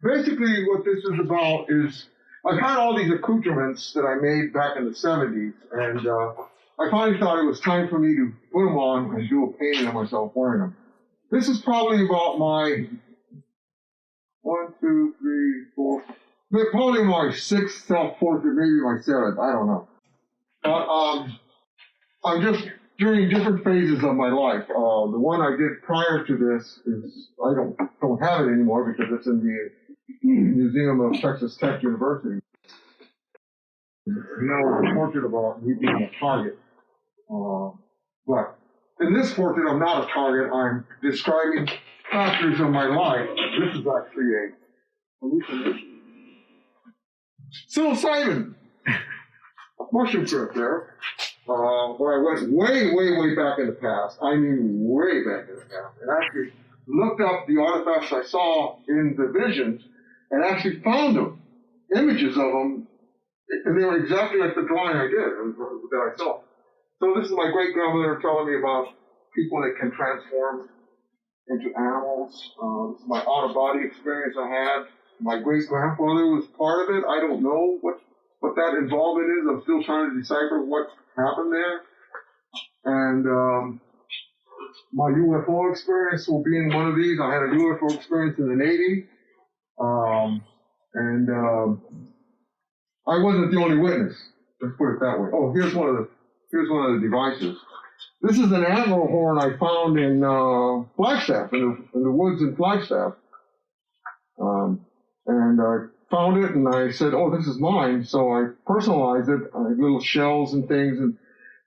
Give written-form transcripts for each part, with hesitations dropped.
Basically, what this is about is I've had all these accoutrements that I made back in the 70s, and I finally thought it was time for me to put them on and do a painting of myself wearing them. This is probably about my 1, 2, 3, 4, probably my 6th self-portrait, maybe my 7th, I don't know. But I'm just during different phases of my life. The one I did prior to this is, I don't have it anymore because it's in the Museum of Texas Tech University. A portrait about me being a target. But in this portrait, I'm not a target. I'm describing factors of my life. This is actually a hallucination. Psilocybin. Mushroom trip there. Where I went way back in the past. I mean, way back in the past. And actually looked up the artifacts I saw in the visions and actually found them, images of them, and they were exactly like the drawing I did, that I saw. So this is my great-grandmother telling me about people that can transform into animals. This is my out-of-body experience I had. My great-grandfather was part of it. I don't know what that involvement is. I'm still trying to decipher what happened there. And my UFO experience will be in one of these. I had a UFO experience in the Navy. I wasn't the only witness. Let's put it that way. Oh, here's one of the devices. This is an antler horn I found in Flagstaff, in the woods in Flagstaff. And I found it, and I said, "Oh, this is mine." So I personalized it. Little shells and things, and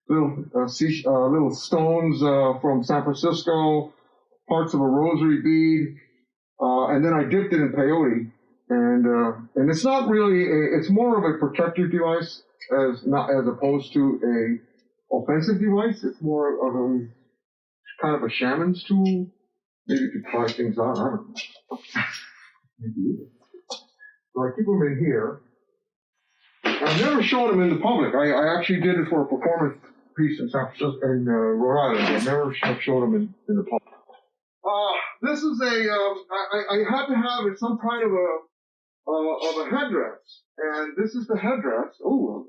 little stones from San Francisco, parts of a rosary bead, and then I dipped it in peyote. And it's not really it's more of a protective device as opposed to a offensive device. It's more of a kind of a shaman's tool, maybe to try things out. I don't know. So I keep them in here. I've never shown them in the public. I actually did it for a performance piece in San Francisco, in Rhode Island. I never showed them in the public. This is I had to have some kind of a headdress, and this is the headdress. Oh,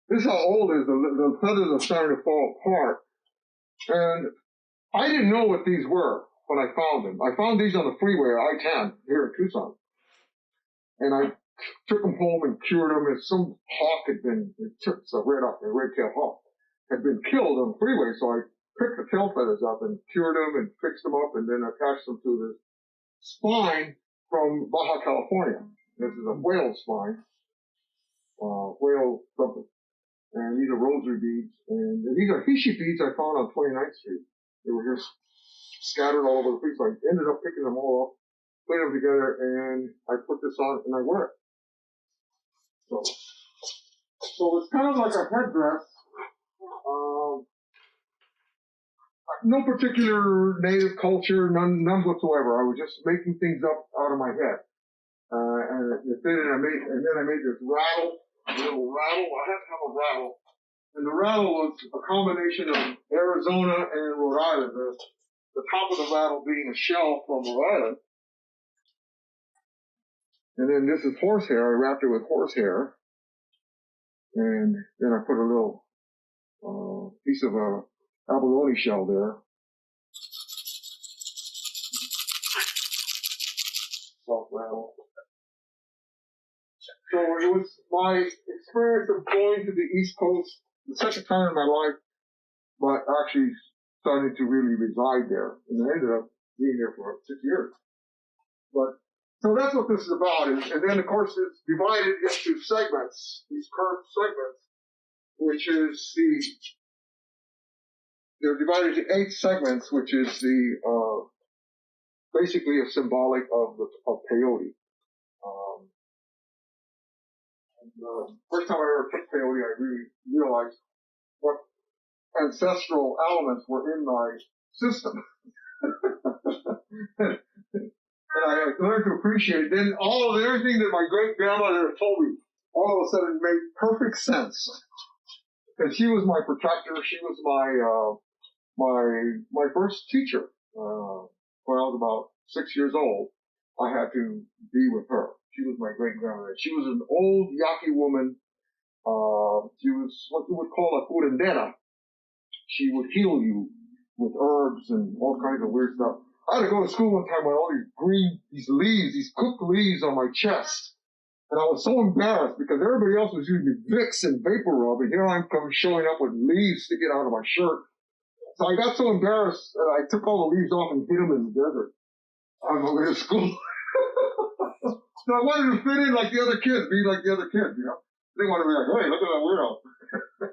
this is how old it is. The feathers are starting to fall apart, and I didn't know what these were when I found them. I found these on the freeway, I-10, here in Tucson, and I took them home and cured them. And some hawk had been, it's a red-tailed hawk, had been killed on the freeway, so I picked the tail feathers up and cured them and fixed them up, and then attached them to the spine from Baja California. This is a whale spine, whale something. And these are rosary beads. And these are Hishi beads I found on 29th Street. They were just scattered all over the place. So I ended up picking them all up, putting them together, and I put this on and I wear it. So it's kind of like a headdress. No particular native culture, none whatsoever. I was just making things up out of my head. And then I made this rattle, a little rattle. I had to have a rattle. And the rattle was a combination of Arizona and Rhode Island. The top of the rattle being a shell from Rhode Island. And then this is horsehair. I wrapped it with horsehair. And then I put a little piece of abalone shell there. Soft rattle. So it was my experience of going to the East Coast the second time in my life, but actually starting to really reside there. And I ended up being there for 6 years. But so that's what this is about. And then, of course, it's divided into segments, these curved segments, which is they're divided into 8 segments, which is basically a symbolic of peyote. First time I ever took peyote, I really realized what ancestral elements were in my system. And I learned to appreciate it. Then everything that my great grandmother told me, all of a sudden made perfect sense. And she was my protector. She was my first teacher when I was about 6 years old. I had to be with her. She was my great grandmother. She was an old Yaqui woman. She was what you would call a curandera. She would heal you with herbs and all kinds of weird stuff. I had to go to school one time with all these leaves, these cooked leaves on my chest. And I was so embarrassed because everybody else was using Vicks and Vapor Rub, and here I'm showing up with leaves sticking out of my shirt. So I got so embarrassed that I took all the leaves off and hid them in the desert on my way to school. So I wanted to fit in like the other kids, be like the other kids, you know. They wanted to be like, hey, look at that weirdo.